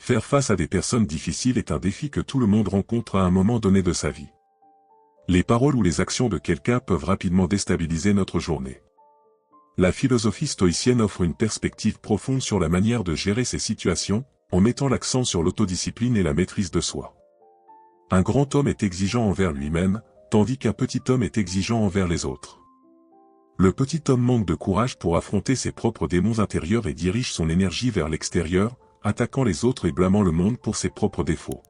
Faire face à des personnes difficiles est un défi que tout le monde rencontre à un moment donné de sa vie. Les paroles ou les actions de quelqu'un peuvent rapidement déstabiliser notre journée. La philosophie stoïcienne offre une perspective profonde sur la manière de gérer ces situations, en mettant l'accent sur l'autodiscipline et la maîtrise de soi. Un grand homme est exigeant envers lui-même, tandis qu'un petit homme est exigeant envers les autres. Le petit homme manque de courage pour affronter ses propres démons intérieurs et dirige son énergie vers l'extérieur, attaquant les autres et blâmant le monde pour ses propres défauts.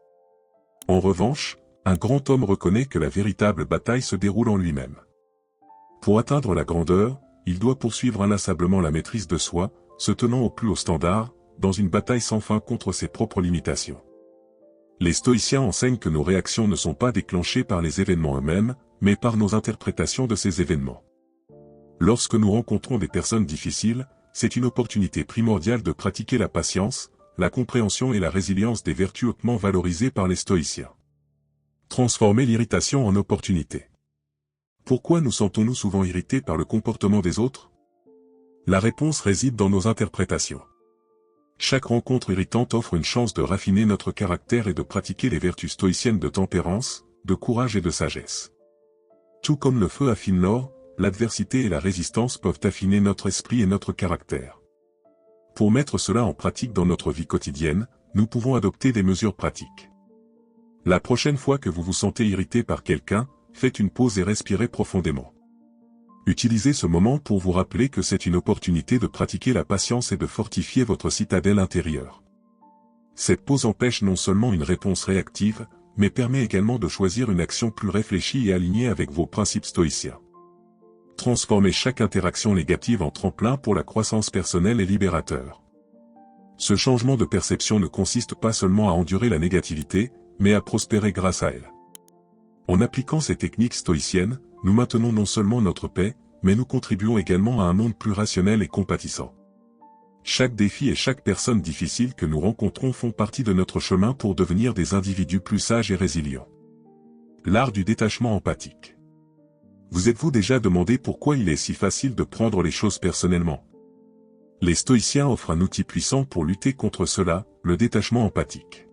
En revanche, un grand homme reconnaît que la véritable bataille se déroule en lui-même. Pour atteindre la grandeur, il doit poursuivre inlassablement la maîtrise de soi, se tenant au plus haut standard, dans une bataille sans fin contre ses propres limitations. Les stoïciens enseignent que nos réactions ne sont pas déclenchées par les événements eux-mêmes, mais par nos interprétations de ces événements. Lorsque nous rencontrons des personnes difficiles, c'est une opportunité primordiale de pratiquer la patience, la compréhension et la résilience, des vertus hautement valorisées par les stoïciens. Transformer l'irritation en opportunité. Pourquoi nous sentons-nous souvent irrités par le comportement des autres? La réponse réside dans nos interprétations. Chaque rencontre irritante offre une chance de raffiner notre caractère et de pratiquer les vertus stoïciennes de tempérance, de courage et de sagesse. Tout comme le feu affine l'or, l'adversité et la résistance peuvent affiner notre esprit et notre caractère. Pour mettre cela en pratique dans notre vie quotidienne, nous pouvons adopter des mesures pratiques. La prochaine fois que vous vous sentez irrité par quelqu'un, faites une pause et respirez profondément. Utilisez ce moment pour vous rappeler que c'est une opportunité de pratiquer la patience et de fortifier votre citadelle intérieure. Cette pause empêche non seulement une réponse réactive, mais permet également de choisir une action plus réfléchie et alignée avec vos principes stoïciens. Transformez chaque interaction négative en tremplin pour la croissance personnelle et libérateur. Ce changement de perception ne consiste pas seulement à endurer la négativité, mais à prospérer grâce à elle. En appliquant ces techniques stoïciennes, nous maintenons non seulement notre paix, mais nous contribuons également à un monde plus rationnel et compatissant. Chaque défi et chaque personne difficile que nous rencontrons font partie de notre chemin pour devenir des individus plus sages et résilients. L'art du détachement empathique. Vous êtes-vous déjà demandé pourquoi il est si facile de prendre les choses personnellement? Les stoïciens offrent un outil puissant pour lutter contre cela, le détachement empathique.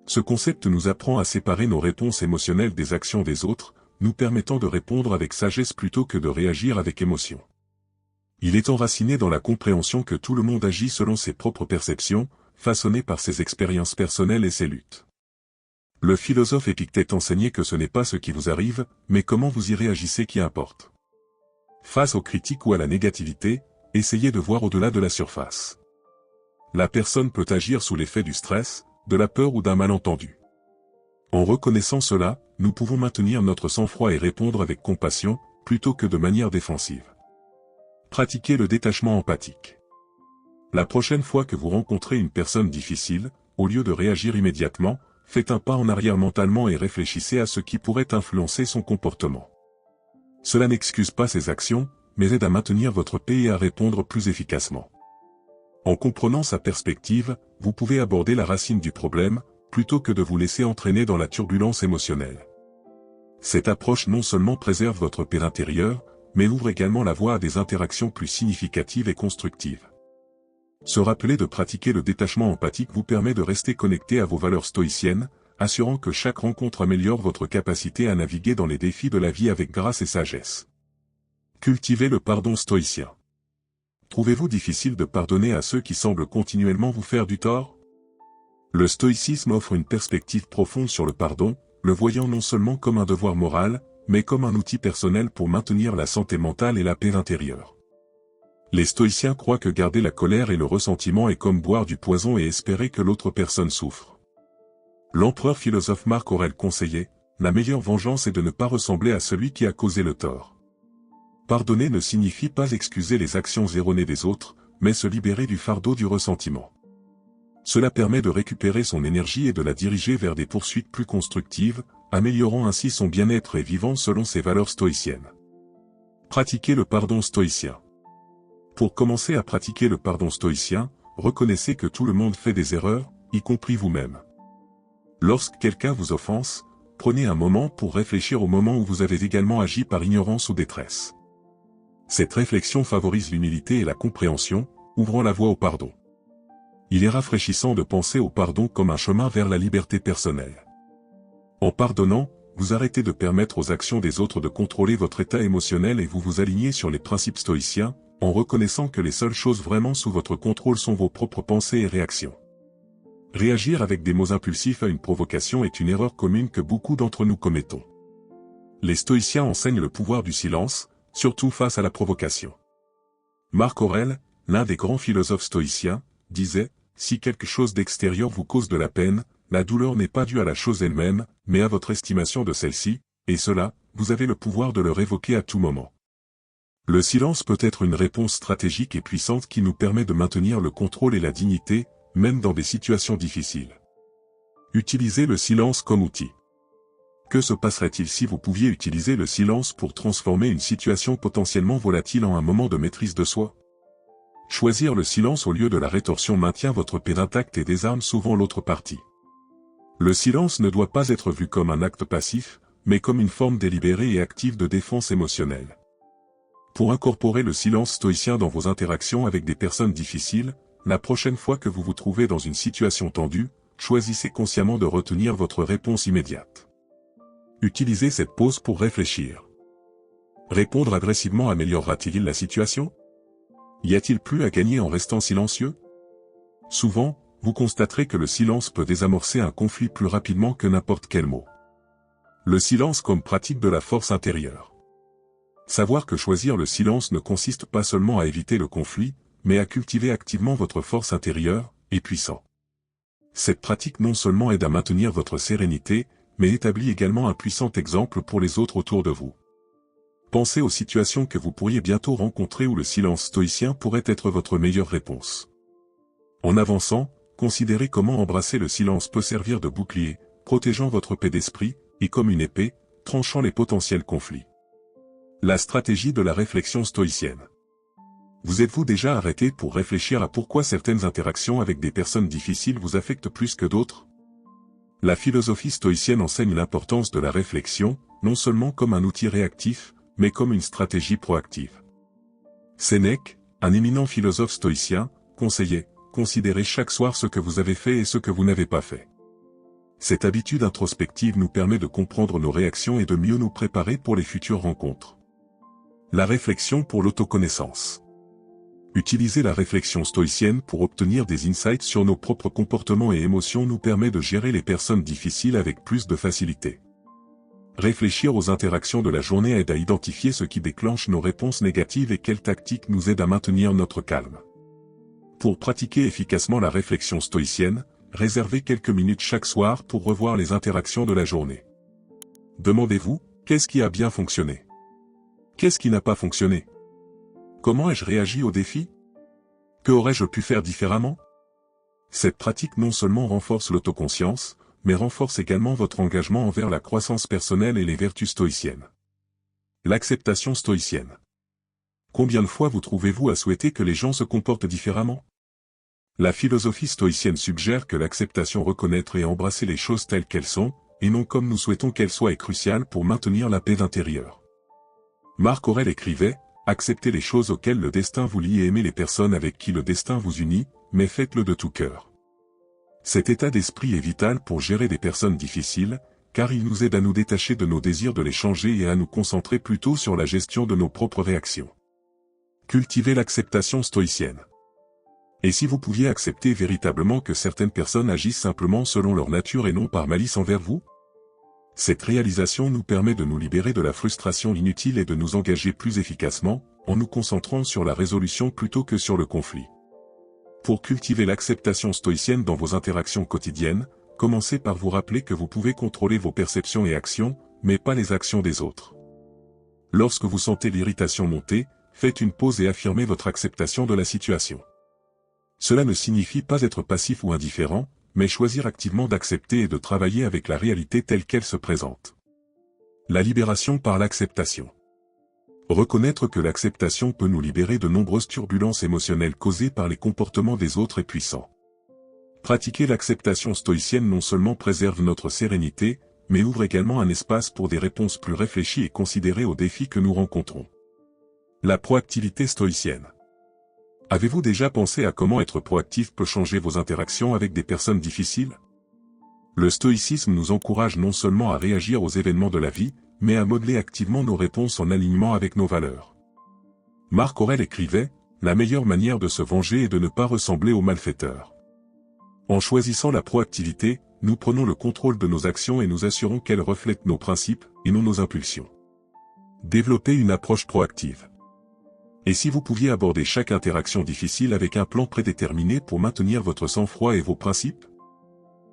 Ce concept nous apprend à séparer nos réponses émotionnelles des actions des autres, nous permettant de répondre avec sagesse plutôt que de réagir avec émotion. Il est enraciné dans la compréhension que tout le monde agit selon ses propres perceptions, façonnées par ses expériences personnelles et ses luttes. Le philosophe Épictète enseignait que ce n'est pas ce qui vous arrive, mais comment vous y réagissez qui importe. Face aux critiques ou à la négativité, essayez de voir au-delà de la surface. La personne peut agir sous l'effet du stress, de la peur ou d'un malentendu. En reconnaissant cela, nous pouvons maintenir notre sang-froid et répondre avec compassion, plutôt que de manière défensive. Pratiquez le détachement empathique. La prochaine fois que vous rencontrez une personne difficile, au lieu de réagir immédiatement, faites un pas en arrière mentalement et réfléchissez à ce qui pourrait influencer son comportement. Cela n'excuse pas ses actions, mais aide à maintenir votre paix et à répondre plus efficacement. En comprenant sa perspective, vous pouvez aborder la racine du problème, plutôt que de vous laisser entraîner dans la turbulence émotionnelle. Cette approche non seulement préserve votre paix intérieure, mais ouvre également la voie à des interactions plus significatives et constructives. Se rappeler de pratiquer le détachement empathique vous permet de rester connecté à vos valeurs stoïciennes, assurant que chaque rencontre améliore votre capacité à naviguer dans les défis de la vie avec grâce et sagesse. Cultivez le pardon stoïcien. Trouvez-vous difficile de pardonner à ceux qui semblent continuellement vous faire du tort? Le stoïcisme offre une perspective profonde sur le pardon, le voyant non seulement comme un devoir moral, mais comme un outil personnel pour maintenir la santé mentale et la paix intérieure. Les stoïciens croient que garder la colère et le ressentiment est comme boire du poison et espérer que l'autre personne souffre. L'empereur philosophe Marc Aurèle conseillait, la meilleure vengeance est de ne pas ressembler à celui qui a causé le tort. Pardonner ne signifie pas excuser les actions erronées des autres, mais se libérer du fardeau du ressentiment. Cela permet de récupérer son énergie et de la diriger vers des poursuites plus constructives, améliorant ainsi son bien-être et vivant selon ses valeurs stoïciennes. Pratiquez le pardon stoïcien. Pour commencer à pratiquer le pardon stoïcien, reconnaissez que tout le monde fait des erreurs, y compris vous-même. Lorsque quelqu'un vous offense, prenez un moment pour réfléchir au moment où vous avez également agi par ignorance ou détresse. Cette réflexion favorise l'humilité et la compréhension, ouvrant la voie au pardon. Il est rafraîchissant de penser au pardon comme un chemin vers la liberté personnelle. En pardonnant, vous arrêtez de permettre aux actions des autres de contrôler votre état émotionnel et vous vous alignez sur les principes stoïciens, en reconnaissant que les seules choses vraiment sous votre contrôle sont vos propres pensées et réactions. Réagir avec des mots impulsifs à une provocation est une erreur commune que beaucoup d'entre nous commettons. Les stoïciens enseignent le pouvoir du silence, surtout face à la provocation. Marc Aurèle, l'un des grands philosophes stoïciens, disait « Si quelque chose d'extérieur vous cause de la peine, la douleur n'est pas due à la chose elle-même, mais à votre estimation de celle-ci, et cela, vous avez le pouvoir de le révoquer à tout moment. » Le silence peut être une réponse stratégique et puissante qui nous permet de maintenir le contrôle et la dignité, même dans des situations difficiles. Utilisez le silence comme outil. Que se passerait-il si vous pouviez utiliser le silence pour transformer une situation potentiellement volatile en un moment de maîtrise de soi? Choisir le silence au lieu de la rétorsion maintient votre paix intacte et désarme souvent l'autre partie. Le silence ne doit pas être vu comme un acte passif, mais comme une forme délibérée et active de défense émotionnelle. Pour incorporer le silence stoïcien dans vos interactions avec des personnes difficiles, la prochaine fois que vous vous trouvez dans une situation tendue, choisissez consciemment de retenir votre réponse immédiate. Utilisez cette pause pour réfléchir. Répondre agressivement améliorera-t-il la situation? Y a-t-il plus à gagner en restant silencieux? Souvent, vous constaterez que le silence peut désamorcer un conflit plus rapidement que n'importe quel mot. Le silence comme pratique de la force intérieure. Savoir que choisir le silence ne consiste pas seulement à éviter le conflit, mais à cultiver activement votre force intérieure, est puissant. Cette pratique non seulement aide à maintenir votre sérénité, mais établit également un puissant exemple pour les autres autour de vous. Pensez aux situations que vous pourriez bientôt rencontrer où le silence stoïcien pourrait être votre meilleure réponse. En avançant, considérez comment embrasser le silence peut servir de bouclier, protégeant votre paix d'esprit, et comme une épée, tranchant les potentiels conflits. La stratégie de la réflexion stoïcienne. Vous êtes-vous déjà arrêté pour réfléchir à pourquoi certaines interactions avec des personnes difficiles vous affectent plus que d'autres? La philosophie stoïcienne enseigne l'importance de la réflexion, non seulement comme un outil réactif, mais comme une stratégie proactive. Sénèque, un éminent philosophe stoïcien, conseillait « Considérez chaque soir ce que vous avez fait et ce que vous n'avez pas fait ». Cette habitude introspective nous permet de comprendre nos réactions et de mieux nous préparer pour les futures rencontres. La réflexion pour l'autoconnaissance. Utiliser la réflexion stoïcienne pour obtenir des insights sur nos propres comportements et émotions nous permet de gérer les personnes difficiles avec plus de facilité. Réfléchir aux interactions de la journée aide à identifier ce qui déclenche nos réponses négatives et quelles tactiques nous aident à maintenir notre calme. Pour pratiquer efficacement la réflexion stoïcienne, réservez quelques minutes chaque soir pour revoir les interactions de la journée. Demandez-vous, qu'est-ce qui a bien fonctionné? Qu'est-ce qui n'a pas fonctionné? Comment ai-je réagi au défi? Que aurais-je pu faire différemment? Cette pratique non seulement renforce l'autoconscience, mais renforce également votre engagement envers la croissance personnelle et les vertus stoïciennes. L'acceptation stoïcienne. Combien de fois vous trouvez-vous à souhaiter que les gens se comportent différemment? La philosophie stoïcienne suggère que l'acceptation, reconnaître et embrasser les choses telles qu'elles sont, et non comme nous souhaitons qu'elles soient, est cruciale pour maintenir la paix intérieure. Marc Aurèle écrivait: acceptez les choses auxquelles le destin vous lie et aimez les personnes avec qui le destin vous unit, mais faites-le de tout cœur. Cet état d'esprit est vital pour gérer des personnes difficiles, car il nous aide à nous détacher de nos désirs de les changer et à nous concentrer plutôt sur la gestion de nos propres réactions. Cultivez l'acceptation stoïcienne. Et si vous pouviez accepter véritablement que certaines personnes agissent simplement selon leur nature et non par malice envers vous? Cette réalisation nous permet de nous libérer de la frustration inutile et de nous engager plus efficacement, en nous concentrant sur la résolution plutôt que sur le conflit. Pour cultiver l'acceptation stoïcienne dans vos interactions quotidiennes, commencez par vous rappeler que vous pouvez contrôler vos perceptions et actions, mais pas les actions des autres. Lorsque vous sentez l'irritation monter, faites une pause et affirmez votre acceptation de la situation. Cela ne signifie pas être passif ou indifférent, mais choisir activement d'accepter et de travailler avec la réalité telle qu'elle se présente. La libération par l'acceptation. Reconnaître que l'acceptation peut nous libérer de nombreuses turbulences émotionnelles causées par les comportements des autres est puissant. Pratiquer l'acceptation stoïcienne non seulement préserve notre sérénité, mais ouvre également un espace pour des réponses plus réfléchies et considérées aux défis que nous rencontrons. La proactivité stoïcienne. Avez-vous déjà pensé à comment être proactif peut changer vos interactions avec des personnes difficiles? Le stoïcisme nous encourage non seulement à réagir aux événements de la vie, mais à modeler activement nos réponses en alignement avec nos valeurs. Marc Aurèle écrivait, « La meilleure manière de se venger est de ne pas ressembler au malfaiteur. » En choisissant la proactivité, nous prenons le contrôle de nos actions et nous assurons qu'elles reflètent nos principes, et non nos impulsions. Développez une approche proactive. Et si vous pouviez aborder chaque interaction difficile avec un plan prédéterminé pour maintenir votre sang-froid et vos principes?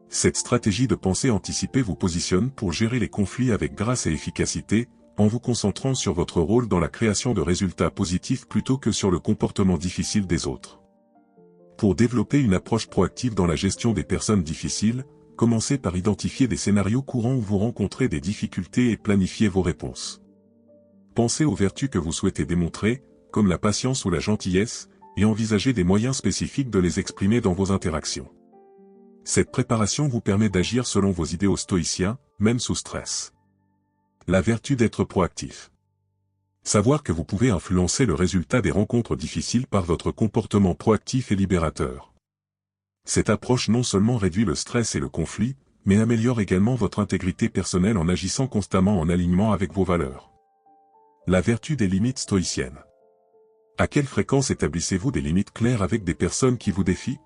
Cette stratégie de pensée anticipée vous positionne pour gérer les conflits avec grâce et efficacité, en vous concentrant sur votre rôle dans la création de résultats positifs plutôt que sur le comportement difficile des autres. Pour développer une approche proactive dans la gestion des personnes difficiles, commencez par identifier des scénarios courants où vous rencontrez des difficultés et planifiez vos réponses. Pensez aux vertus que vous souhaitez démontrer, comme la patience ou la gentillesse, et envisagez des moyens spécifiques de les exprimer dans vos interactions. Cette préparation vous permet d'agir selon vos idéaux stoïciens, même sous stress. La vertu d'être proactif. Savoir que vous pouvez influencer le résultat des rencontres difficiles par votre comportement proactif et libérateur. Cette approche non seulement réduit le stress et le conflit, mais améliore également votre intégrité personnelle en agissant constamment en alignement avec vos valeurs. La vertu des limites stoïciennes. À quelle fréquence établissez-vous des limites claires avec des personnes qui vous défient?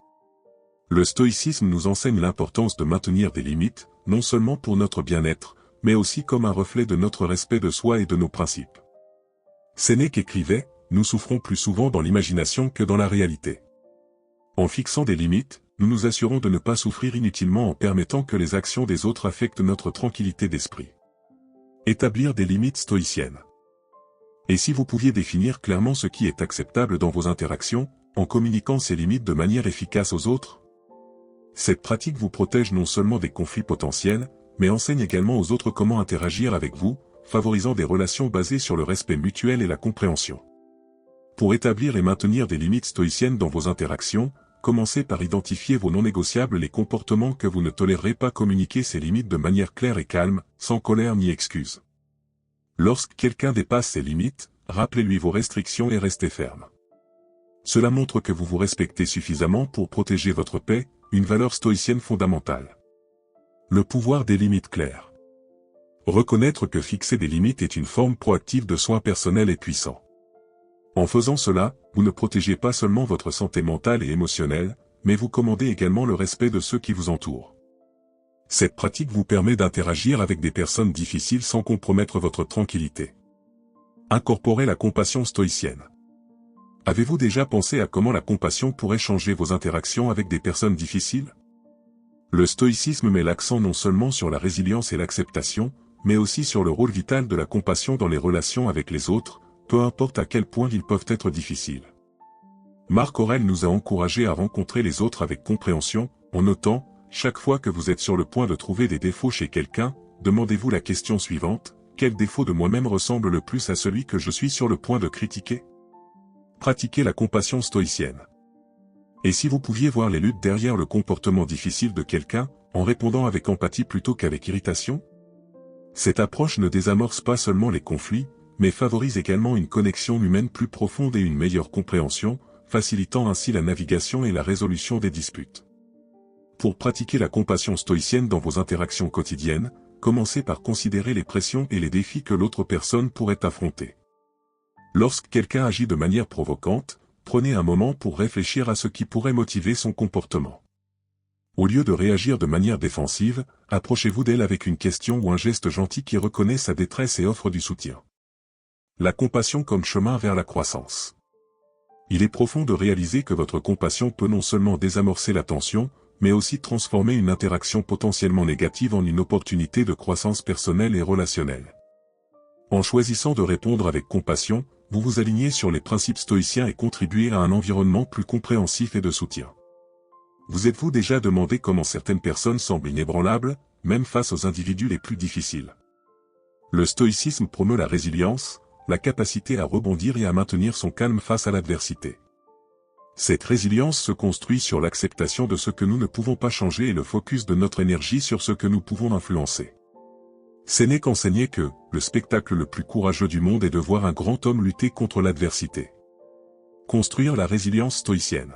Le stoïcisme nous enseigne l'importance de maintenir des limites, non seulement pour notre bien-être, mais aussi comme un reflet de notre respect de soi et de nos principes. Sénèque écrivait, « Nous souffrons plus souvent dans l'imagination que dans la réalité. » En fixant des limites, nous nous assurons de ne pas souffrir inutilement en permettant que les actions des autres affectent notre tranquillité d'esprit. Établir des limites stoïciennes. Et si vous pouviez définir clairement ce qui est acceptable dans vos interactions, en communiquant ces limites de manière efficace aux autres? Cette pratique vous protège non seulement des conflits potentiels, mais enseigne également aux autres comment interagir avec vous, favorisant des relations basées sur le respect mutuel et la compréhension. Pour établir et maintenir des limites stoïciennes dans vos interactions, commencez par identifier vos non négociables, les comportements que vous ne tolérerez pas. Communiquer ces limites de manière claire et calme, sans colère ni excuse. Lorsque quelqu'un dépasse ses limites, rappelez-lui vos restrictions et restez ferme. Cela montre que vous vous respectez suffisamment pour protéger votre paix, une valeur stoïcienne fondamentale. Le pouvoir des limites claires. Reconnaître que fixer des limites est une forme proactive de soin personnel et puissant. En faisant cela, vous ne protégez pas seulement votre santé mentale et émotionnelle, mais vous commandez également le respect de ceux qui vous entourent. Cette pratique vous permet d'interagir avec des personnes difficiles sans compromettre votre tranquillité. Incorporez la compassion stoïcienne. Avez-vous déjà pensé à comment la compassion pourrait changer vos interactions avec des personnes difficiles? Le stoïcisme met l'accent non seulement sur la résilience et l'acceptation, mais aussi sur le rôle vital de la compassion dans les relations avec les autres, peu importe à quel point ils peuvent être difficiles. Marc Aurèle nous a encouragés à rencontrer les autres avec compréhension, en notant, chaque fois que vous êtes sur le point de trouver des défauts chez quelqu'un, demandez-vous la question suivante, quel défaut de moi-même ressemble le plus à celui que je suis sur le point de critiquer? Pratiquez la compassion stoïcienne. Et si vous pouviez voir les luttes derrière le comportement difficile de quelqu'un, en répondant avec empathie plutôt qu'avec irritation? Cette approche ne désamorce pas seulement les conflits, mais favorise également une connexion humaine plus profonde et une meilleure compréhension, facilitant ainsi la navigation et la résolution des disputes. Pour pratiquer la compassion stoïcienne dans vos interactions quotidiennes, commencez par considérer les pressions et les défis que l'autre personne pourrait affronter. Lorsque quelqu'un agit de manière provocante, prenez un moment pour réfléchir à ce qui pourrait motiver son comportement. Au lieu de réagir de manière défensive, approchez-vous d'elle avec une question ou un geste gentil qui reconnaît sa détresse et offre du soutien. La compassion comme chemin vers la croissance. Il est profond de réaliser que votre compassion peut non seulement désamorcer la tension, mais aussi transformer une interaction potentiellement négative en une opportunité de croissance personnelle et relationnelle. En choisissant de répondre avec compassion, vous vous alignez sur les principes stoïciens et contribuez à un environnement plus compréhensif et de soutien. Vous êtes-vous déjà demandé comment certaines personnes semblent inébranlables, même face aux individus les plus difficiles? Le stoïcisme promeut la résilience, la capacité à rebondir et à maintenir son calme face à l'adversité. Cette résilience se construit sur l'acceptation de ce que nous ne pouvons pas changer et le focus de notre énergie sur ce que nous pouvons influencer. Sénèque enseignait que, le spectacle le plus courageux du monde est de voir un grand homme lutter contre l'adversité. Construire la résilience stoïcienne.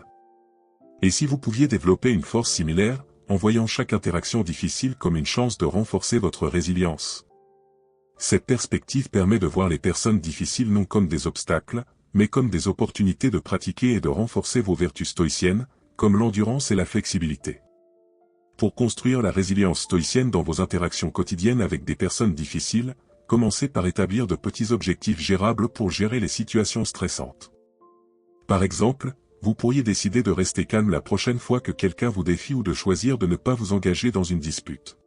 Et si vous pouviez développer une force similaire, en voyant chaque interaction difficile comme une chance de renforcer votre résilience? Cette perspective permet de voir les personnes difficiles non comme des obstacles, mais comme des opportunités de pratiquer et de renforcer vos vertus stoïciennes, comme l'endurance et la flexibilité. Pour construire la résilience stoïcienne dans vos interactions quotidiennes avec des personnes difficiles, commencez par établir de petits objectifs gérables pour gérer les situations stressantes. Par exemple, vous pourriez décider de rester calme la prochaine fois que quelqu'un vous défie ou de choisir de ne pas vous engager dans une dispute.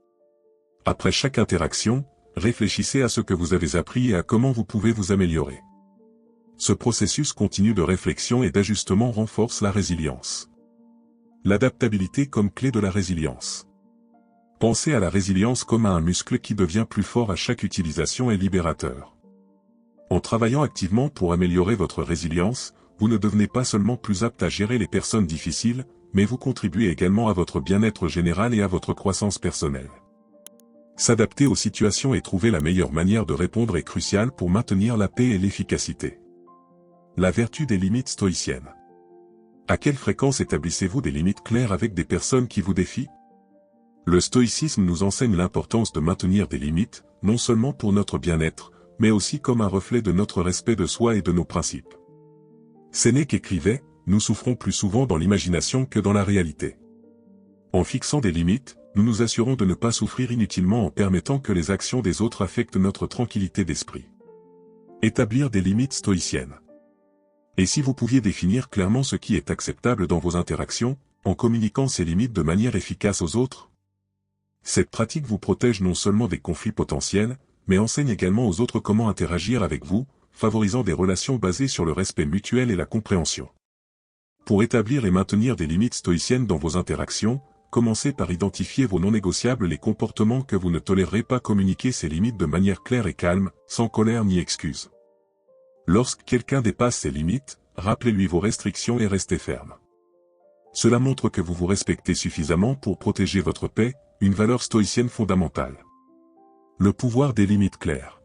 Après chaque interaction, réfléchissez à ce que vous avez appris et à comment vous pouvez vous améliorer. Ce processus continu de réflexion et d'ajustement renforce la résilience. L'adaptabilité comme clé de la résilience. Pensez à la résilience comme à un muscle qui devient plus fort à chaque utilisation et libérateur. En travaillant activement pour améliorer votre résilience, vous ne devenez pas seulement plus apte à gérer les personnes difficiles, mais vous contribuez également à votre bien-être général et à votre croissance personnelle. S'adapter aux situations et trouver la meilleure manière de répondre est crucial pour maintenir la paix et l'efficacité. La vertu des limites stoïciennes. À quelle fréquence établissez-vous des limites claires avec des personnes qui vous défient? Le stoïcisme nous enseigne l'importance de maintenir des limites, non seulement pour notre bien-être, mais aussi comme un reflet de notre respect de soi et de nos principes. Sénèque écrivait, « Nous souffrons plus souvent dans l'imagination que dans la réalité ». En fixant des limites, nous nous assurons de ne pas souffrir inutilement en permettant que les actions des autres affectent notre tranquillité d'esprit. Établir des limites stoïciennes. Et si vous pouviez définir clairement ce qui est acceptable dans vos interactions, en communiquant ces limites de manière efficace aux autres? Cette pratique vous protège non seulement des conflits potentiels, mais enseigne également aux autres comment interagir avec vous, favorisant des relations basées sur le respect mutuel et la compréhension. Pour établir et maintenir des limites stoïciennes dans vos interactions, commencez par identifier vos non négociables, les comportements que vous ne tolérerez pas. Communiquer ces limites de manière claire et calme, sans colère ni excuse. Lorsque quelqu'un dépasse ses limites, rappelez-lui vos restrictions et restez ferme. Cela montre que vous vous respectez suffisamment pour protéger votre paix, une valeur stoïcienne fondamentale. Le pouvoir des limites claires.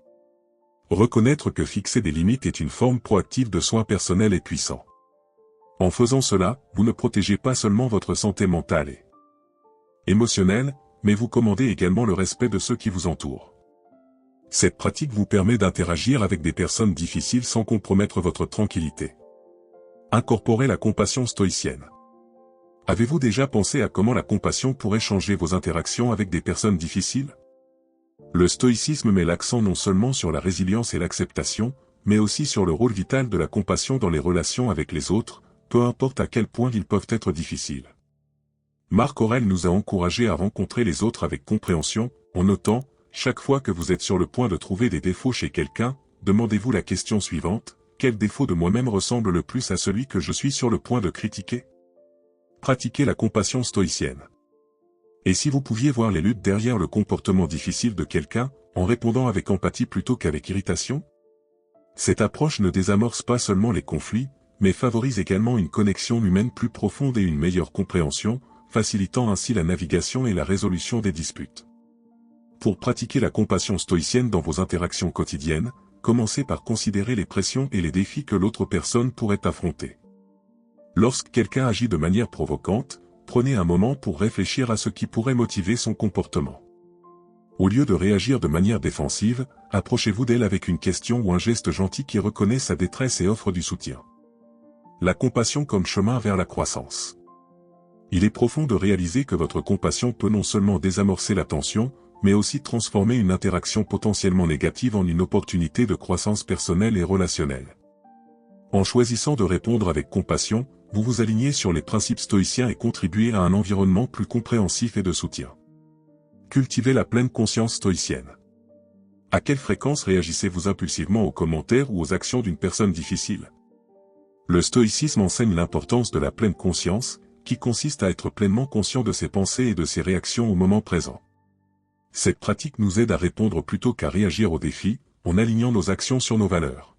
Reconnaître que fixer des limites est une forme proactive de soin personnel et puissant. En faisant cela, vous ne protégez pas seulement votre santé mentale et émotionnelle, mais vous commandez également le respect de ceux qui vous entourent. Cette pratique vous permet d'interagir avec des personnes difficiles sans compromettre votre tranquillité. Incorporez la compassion stoïcienne. Avez-vous déjà pensé à comment la compassion pourrait changer vos interactions avec des personnes difficiles? Le stoïcisme met l'accent non seulement sur la résilience et l'acceptation, mais aussi sur le rôle vital de la compassion dans les relations avec les autres, peu importe à quel point ils peuvent être difficiles. Marc Aurèle nous a encouragés à rencontrer les autres avec compréhension, en notant, chaque fois que vous êtes sur le point de trouver des défauts chez quelqu'un, demandez-vous la question suivante, quel défaut de moi-même ressemble le plus à celui que je suis sur le point de critiquer? Pratiquez la compassion stoïcienne. Et si vous pouviez voir les luttes derrière le comportement difficile de quelqu'un, en répondant avec empathie plutôt qu'avec irritation? Cette approche ne désamorce pas seulement les conflits, mais favorise également une connexion humaine plus profonde et une meilleure compréhension, facilitant ainsi la navigation et la résolution des disputes. Pour pratiquer la compassion stoïcienne dans vos interactions quotidiennes, commencez par considérer les pressions et les défis que l'autre personne pourrait affronter. Lorsque quelqu'un agit de manière provocante, prenez un moment pour réfléchir à ce qui pourrait motiver son comportement. Au lieu de réagir de manière défensive, approchez-vous d'elle avec une question ou un geste gentil qui reconnaît sa détresse et offre du soutien. La compassion comme chemin vers la croissance. Il est profond de réaliser que votre compassion peut non seulement désamorcer la tension, mais aussi transformer une interaction potentiellement négative en une opportunité de croissance personnelle et relationnelle. En choisissant de répondre avec compassion, vous vous alignez sur les principes stoïciens et contribuez à un environnement plus compréhensif et de soutien. Cultivez la pleine conscience stoïcienne. À quelle fréquence réagissez-vous impulsivement aux commentaires ou aux actions d'une personne difficile? Le stoïcisme enseigne l'importance de la pleine conscience, qui consiste à être pleinement conscient de ses pensées et de ses réactions au moment présent. Cette pratique nous aide à répondre plutôt qu'à réagir aux défis, en alignant nos actions sur nos valeurs.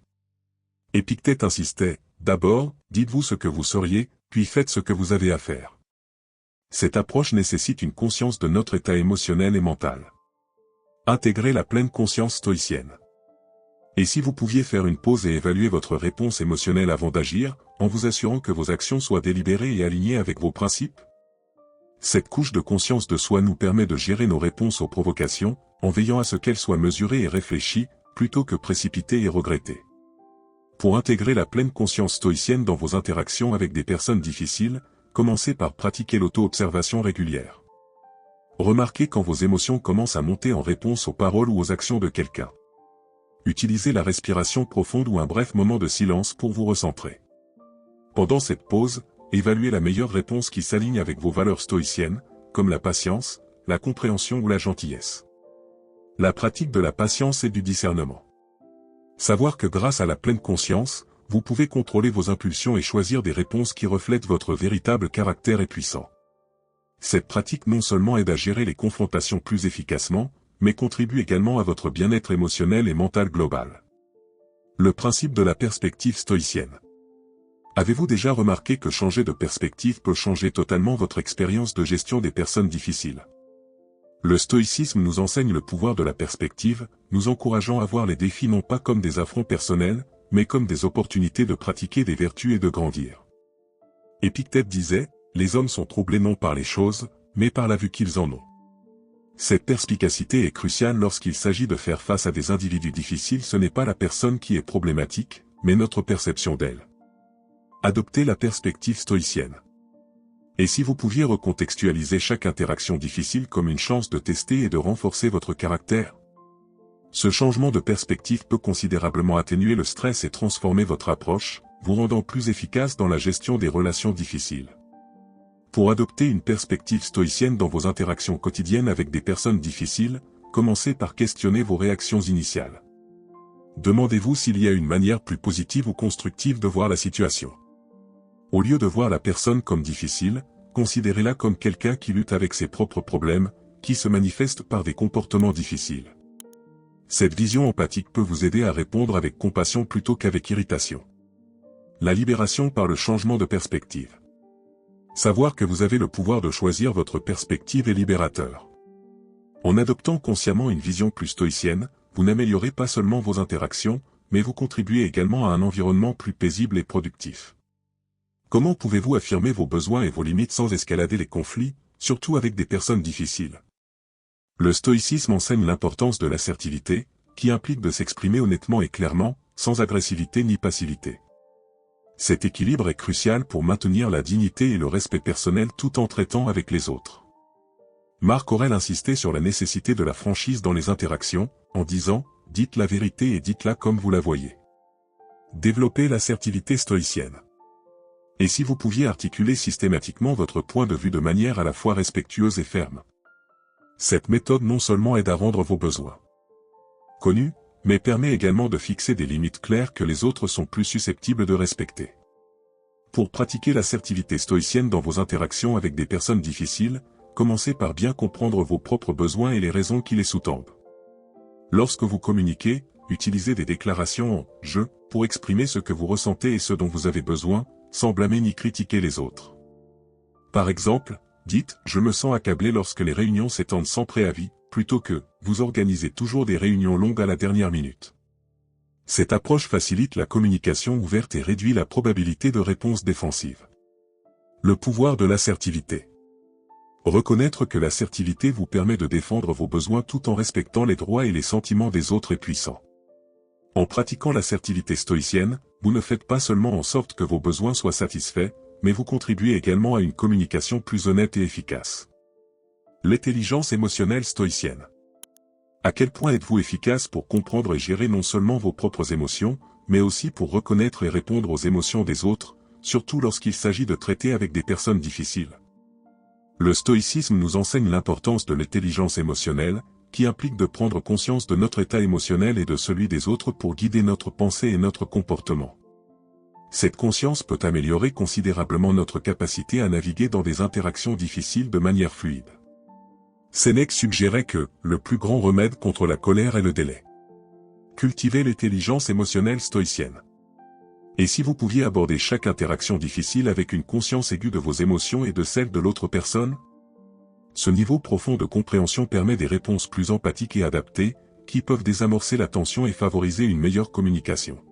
Épictète insistait, d'abord, dites-vous ce que vous seriez, puis faites ce que vous avez à faire. Cette approche nécessite une conscience de notre état émotionnel et mental. Intégrez la pleine conscience stoïcienne. Et si vous pouviez faire une pause et évaluer votre réponse émotionnelle avant d'agir, en vous assurant que vos actions soient délibérées et alignées avec vos principes? Cette couche de conscience de soi nous permet de gérer nos réponses aux provocations, en veillant à ce qu'elles soient mesurées et réfléchies, plutôt que précipitées et regrettées. Pour intégrer la pleine conscience stoïcienne dans vos interactions avec des personnes difficiles, commencez par pratiquer l'auto-observation régulière. Remarquez quand vos émotions commencent à monter en réponse aux paroles ou aux actions de quelqu'un. Utilisez la respiration profonde ou un bref moment de silence pour vous recentrer. Pendant cette pause, évaluez la meilleure réponse qui s'aligne avec vos valeurs stoïciennes, comme la patience, la compréhension ou la gentillesse. La pratique de la patience et du discernement. Savoir que grâce à la pleine conscience, vous pouvez contrôler vos impulsions et choisir des réponses qui reflètent votre véritable caractère est puissant. Cette pratique non seulement aide à gérer les confrontations plus efficacement, mais contribue également à votre bien-être émotionnel et mental global. Le principe de la perspective stoïcienne. Avez-vous déjà remarqué que changer de perspective peut changer totalement votre expérience de gestion des personnes difficiles? Le stoïcisme nous enseigne le pouvoir de la perspective, nous encourageant à voir les défis non pas comme des affronts personnels, mais comme des opportunités de pratiquer des vertus et de grandir. Épictète disait, « Les hommes sont troublés non par les choses, mais par la vue qu'ils en ont ». Cette perspicacité est cruciale lorsqu'il s'agit de faire face à des individus difficiles. Ce n'est pas la personne qui est problématique, mais notre perception d'elle. Adoptez la perspective stoïcienne. Et si vous pouviez recontextualiser chaque interaction difficile comme une chance de tester et de renforcer votre caractère? Ce changement de perspective peut considérablement atténuer le stress et transformer votre approche, vous rendant plus efficace dans la gestion des relations difficiles. Pour adopter une perspective stoïcienne dans vos interactions quotidiennes avec des personnes difficiles, commencez par questionner vos réactions initiales. Demandez-vous s'il y a une manière plus positive ou constructive de voir la situation. Au lieu de voir la personne comme difficile, considérez-la comme quelqu'un qui lutte avec ses propres problèmes, qui se manifestent par des comportements difficiles. Cette vision empathique peut vous aider à répondre avec compassion plutôt qu'avec irritation. La libération par le changement de perspective. Savoir que vous avez le pouvoir de choisir votre perspective est libérateur. En adoptant consciemment une vision plus stoïcienne, vous n'améliorez pas seulement vos interactions, mais vous contribuez également à un environnement plus paisible et productif. Comment pouvez-vous affirmer vos besoins et vos limites sans escalader les conflits, surtout avec des personnes difficiles? Le stoïcisme enseigne l'importance de l'assertivité, qui implique de s'exprimer honnêtement et clairement, sans agressivité ni passivité. Cet équilibre est crucial pour maintenir la dignité et le respect personnel tout en traitant avec les autres. Marc Aurèle insistait sur la nécessité de la franchise dans les interactions, en disant « Dites la vérité et dites-la comme vous la voyez ». Développez l'assertivité stoïcienne. Et si vous pouviez articuler systématiquement votre point de vue de manière à la fois respectueuse et ferme? Cette méthode non seulement aide à rendre vos besoins connus, mais permet également de fixer des limites claires que les autres sont plus susceptibles de respecter. Pour pratiquer l'assertivité stoïcienne dans vos interactions avec des personnes difficiles, commencez par bien comprendre vos propres besoins et les raisons qui les sous-tendent. Lorsque vous communiquez, utilisez des déclarations en « je » pour exprimer ce que vous ressentez et ce dont vous avez besoin, sans blâmer ni critiquer les autres. Par exemple, dites « je me sens accablé lorsque les réunions s'étendent sans préavis », plutôt que « vous organisez toujours des réunions longues à la dernière minute ». Cette approche facilite la communication ouverte et réduit la probabilité de réponse défensive. Le pouvoir de l'assertivité. Reconnaître que l'assertivité vous permet de défendre vos besoins tout en respectant les droits et les sentiments des autres est puissant. En pratiquant l'assertivité stoïcienne, vous ne faites pas seulement en sorte que vos besoins soient satisfaits, mais vous contribuez également à une communication plus honnête et efficace. L'intelligence émotionnelle stoïcienne. À quel point êtes-vous efficace pour comprendre et gérer non seulement vos propres émotions, mais aussi pour reconnaître et répondre aux émotions des autres, surtout lorsqu'il s'agit de traiter avec des personnes difficiles? Le stoïcisme nous enseigne l'importance de l'intelligence émotionnelle, qui implique de prendre conscience de notre état émotionnel et de celui des autres pour guider notre pensée et notre comportement. Cette conscience peut améliorer considérablement notre capacité à naviguer dans des interactions difficiles de manière fluide. Sénèque suggérait que le plus grand remède contre la colère est le délai. Cultivez l'intelligence émotionnelle stoïcienne. Et si vous pouviez aborder chaque interaction difficile avec une conscience aiguë de vos émotions et de celles de l'autre personne? Ce niveau profond de compréhension permet des réponses plus empathiques et adaptées, qui peuvent désamorcer la tension et favoriser une meilleure communication.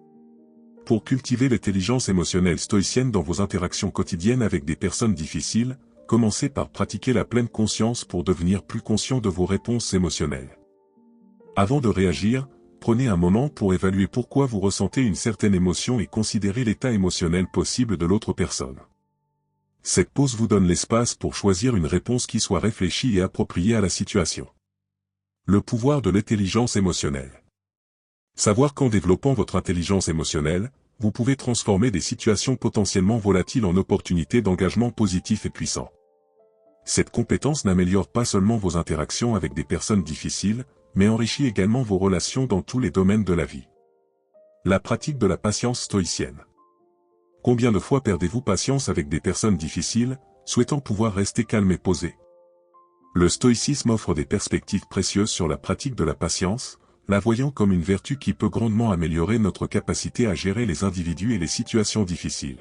Pour cultiver l'intelligence émotionnelle stoïcienne dans vos interactions quotidiennes avec des personnes difficiles, commencez par pratiquer la pleine conscience pour devenir plus conscient de vos réponses émotionnelles. Avant de réagir, prenez un moment pour évaluer pourquoi vous ressentez une certaine émotion et considérez l'état émotionnel possible de l'autre personne. Cette pause vous donne l'espace pour choisir une réponse qui soit réfléchie et appropriée à la situation. Le pouvoir de l'intelligence émotionnelle. Savoir qu'en développant votre intelligence émotionnelle, vous pouvez transformer des situations potentiellement volatiles en opportunités d'engagement positif et puissant. Cette compétence n'améliore pas seulement vos interactions avec des personnes difficiles, mais enrichit également vos relations dans tous les domaines de la vie. La pratique de la patience stoïcienne. Combien de fois perdez-vous patience avec des personnes difficiles, souhaitant pouvoir rester calme et posé? Le stoïcisme offre des perspectives précieuses sur la pratique de la patience, la voyant comme une vertu qui peut grandement améliorer notre capacité à gérer les individus et les situations difficiles.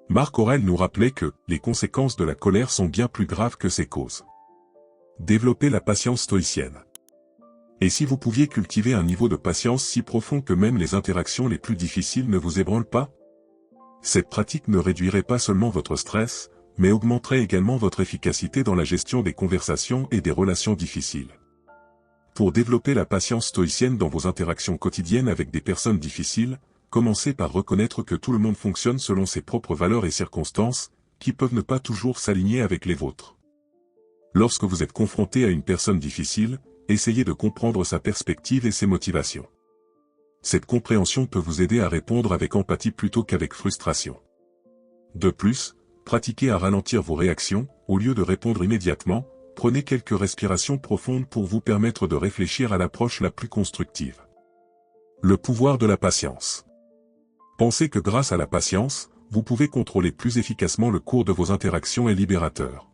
Marc Aurèle nous rappelait que les conséquences de la colère sont bien plus graves que ses causes. Développez la patience stoïcienne. Et si vous pouviez cultiver un niveau de patience si profond que même les interactions les plus difficiles ne vous ébranlent pas? Cette pratique ne réduirait pas seulement votre stress, mais augmenterait également votre efficacité dans la gestion des conversations et des relations difficiles. Pour développer la patience stoïcienne dans vos interactions quotidiennes avec des personnes difficiles, commencez par reconnaître que tout le monde fonctionne selon ses propres valeurs et circonstances, qui peuvent ne pas toujours s'aligner avec les vôtres. Lorsque vous êtes confronté à une personne difficile, essayez de comprendre sa perspective et ses motivations. Cette compréhension peut vous aider à répondre avec empathie plutôt qu'avec frustration. De plus, pratiquez à ralentir vos réactions, au lieu de répondre immédiatement, prenez quelques respirations profondes pour vous permettre de réfléchir à l'approche la plus constructive. Le pouvoir de la patience. Pensez que grâce à la patience, vous pouvez contrôler plus efficacement le cours de vos interactions et libérateur.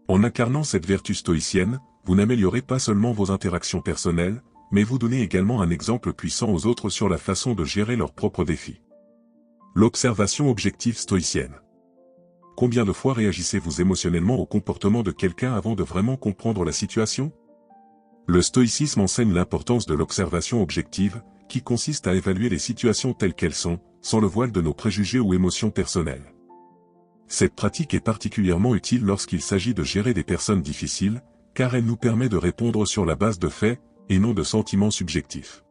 En incarnant cette vertu stoïcienne, vous n'améliorez pas seulement vos interactions personnelles, mais vous donnez également un exemple puissant aux autres sur la façon de gérer leurs propres défis. L'observation objective stoïcienne. Combien de fois réagissez-vous émotionnellement au comportement de quelqu'un avant de vraiment comprendre la situation? Le stoïcisme enseigne l'importance de l'observation objective, qui consiste à évaluer les situations telles qu'elles sont, sans le voile de nos préjugés ou émotions personnelles. Cette pratique est particulièrement utile lorsqu'il s'agit de gérer des personnes difficiles, car elle nous permet de répondre sur la base de faits, et non de sentiments subjectifs.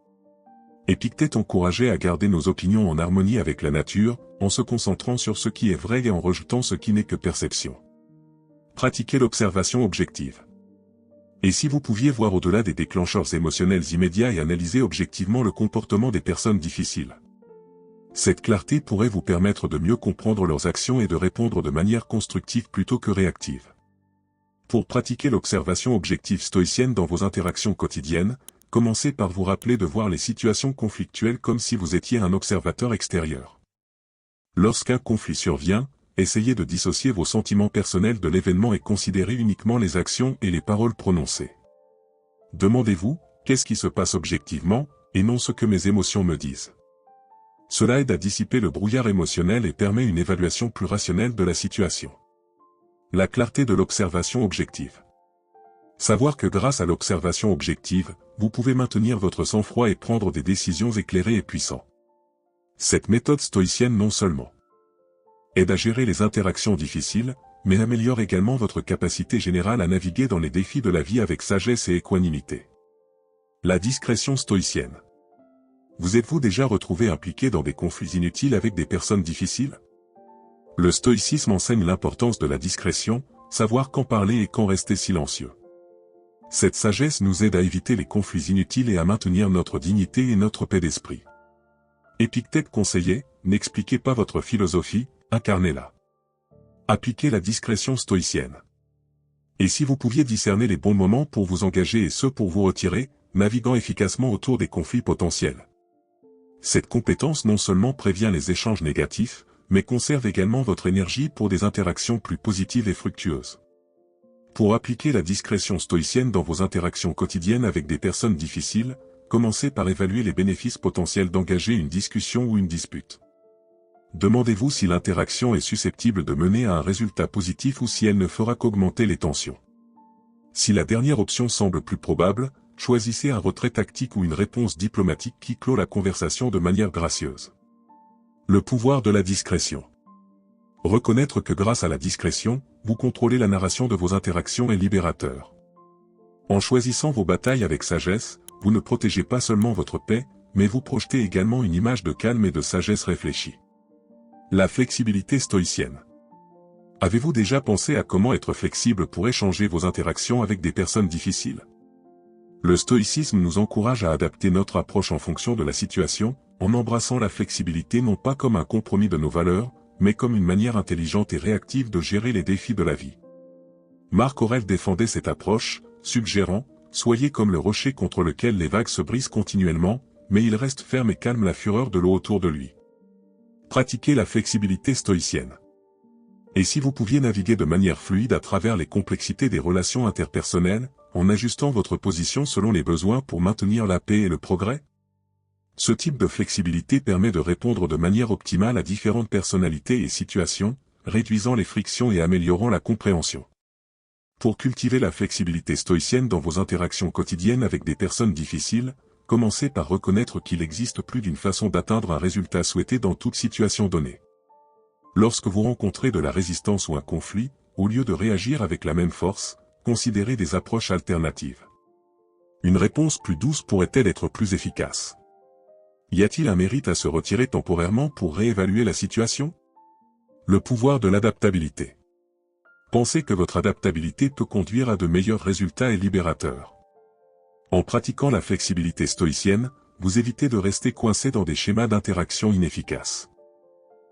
Épictète encourageait à garder nos opinions en harmonie avec la nature, en se concentrant sur ce qui est vrai et en rejetant ce qui n'est que perception. Pratiquez l'observation objective. Et si vous pouviez voir au-delà des déclencheurs émotionnels immédiats et analyser objectivement le comportement des personnes difficiles? Cette clarté pourrait vous permettre de mieux comprendre leurs actions et de répondre de manière constructive plutôt que réactive. Pour pratiquer l'observation objective stoïcienne dans vos interactions quotidiennes, commencez par vous rappeler de voir les situations conflictuelles comme si vous étiez un observateur extérieur. Lorsqu'un conflit survient, essayez de dissocier vos sentiments personnels de l'événement et considérez uniquement les actions et les paroles prononcées. Demandez-vous, qu'est-ce qui se passe objectivement, et non ce que mes émotions me disent. Cela aide à dissiper le brouillard émotionnel et permet une évaluation plus rationnelle de la situation. La clarté de l'observation objective. Savoir que grâce à l'observation objective, vous pouvez maintenir votre sang-froid et prendre des décisions éclairées et puissantes. Cette méthode stoïcienne non seulement aide à gérer les interactions difficiles, mais améliore également votre capacité générale à naviguer dans les défis de la vie avec sagesse et équanimité. La discrétion stoïcienne. Vous êtes-vous déjà retrouvé impliqué dans des conflits inutiles avec des personnes difficiles? Le stoïcisme enseigne l'importance de la discrétion, savoir quand parler et quand rester silencieux. Cette sagesse nous aide à éviter les conflits inutiles et à maintenir notre dignité et notre paix d'esprit. Épictète conseillait, n'expliquez pas votre philosophie, incarnez-la. Appliquez la discrétion stoïcienne. Et si vous pouviez discerner les bons moments pour vous engager et ceux pour vous retirer, naviguant efficacement autour des conflits potentiels. Cette compétence non seulement prévient les échanges négatifs, mais conserve également votre énergie pour des interactions plus positives et fructueuses. Pour appliquer la discrétion stoïcienne dans vos interactions quotidiennes avec des personnes difficiles, commencez par évaluer les bénéfices potentiels d'engager une discussion ou une dispute. Demandez-vous si l'interaction est susceptible de mener à un résultat positif ou si elle ne fera qu'augmenter les tensions. Si la dernière option semble plus probable, choisissez un retrait tactique ou une réponse diplomatique qui clôt la conversation de manière gracieuse. Le pouvoir de la discrétion. Reconnaître que grâce à la discrétion, vous contrôlez la narration de vos interactions est libérateur. En choisissant vos batailles avec sagesse, vous ne protégez pas seulement votre paix, mais vous projetez également une image de calme et de sagesse réfléchie. La flexibilité stoïcienne. Avez-vous déjà pensé à comment être flexible pour échanger vos interactions avec des personnes difficiles? Le stoïcisme nous encourage à adapter notre approche en fonction de la situation, en embrassant la flexibilité non pas comme un compromis de nos valeurs, mais comme une manière intelligente et réactive de gérer les défis de la vie. Marc Aurèle défendait cette approche, suggérant « Soyez comme le rocher contre lequel les vagues se brisent continuellement, mais il reste ferme et calme la fureur de l'eau autour de lui. » Pratiquez la flexibilité stoïcienne. Et si vous pouviez naviguer de manière fluide à travers les complexités des relations interpersonnelles, en ajustant votre position selon les besoins pour maintenir la paix et le progrès? Ce type de flexibilité permet de répondre de manière optimale à différentes personnalités et situations, réduisant les frictions et améliorant la compréhension. Pour cultiver la flexibilité stoïcienne dans vos interactions quotidiennes avec des personnes difficiles, commencez par reconnaître qu'il existe plus d'une façon d'atteindre un résultat souhaité dans toute situation donnée. Lorsque vous rencontrez de la résistance ou un conflit, au lieu de réagir avec la même force, considérez des approches alternatives. Une réponse plus douce pourrait-elle être plus efficace? Y a-t-il un mérite à se retirer temporairement pour réévaluer la situation? Le pouvoir de l'adaptabilité. Pensez que votre adaptabilité peut conduire à de meilleurs résultats et libérateurs. En pratiquant la flexibilité stoïcienne, vous évitez de rester coincé dans des schémas d'interaction inefficaces.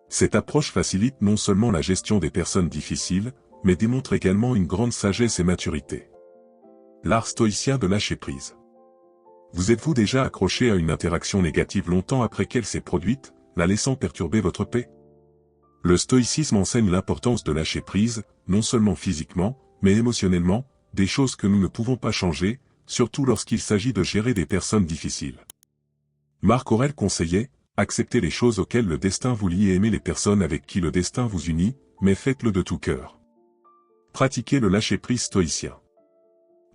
Cette approche facilite non seulement la gestion des personnes difficiles, mais démontre également une grande sagesse et maturité. L'art stoïcien de lâcher prise. Vous êtes-vous déjà accroché à une interaction négative longtemps après qu'elle s'est produite, la laissant perturber votre paix? Le stoïcisme enseigne l'importance de lâcher prise, non seulement physiquement, mais émotionnellement, des choses que nous ne pouvons pas changer, surtout lorsqu'il s'agit de gérer des personnes difficiles. Marc Aurèle conseillait, acceptez les choses auxquelles le destin vous lie et aimez les personnes avec qui le destin vous unit, mais faites-le de tout cœur. Pratiquez le lâcher-prise stoïcien.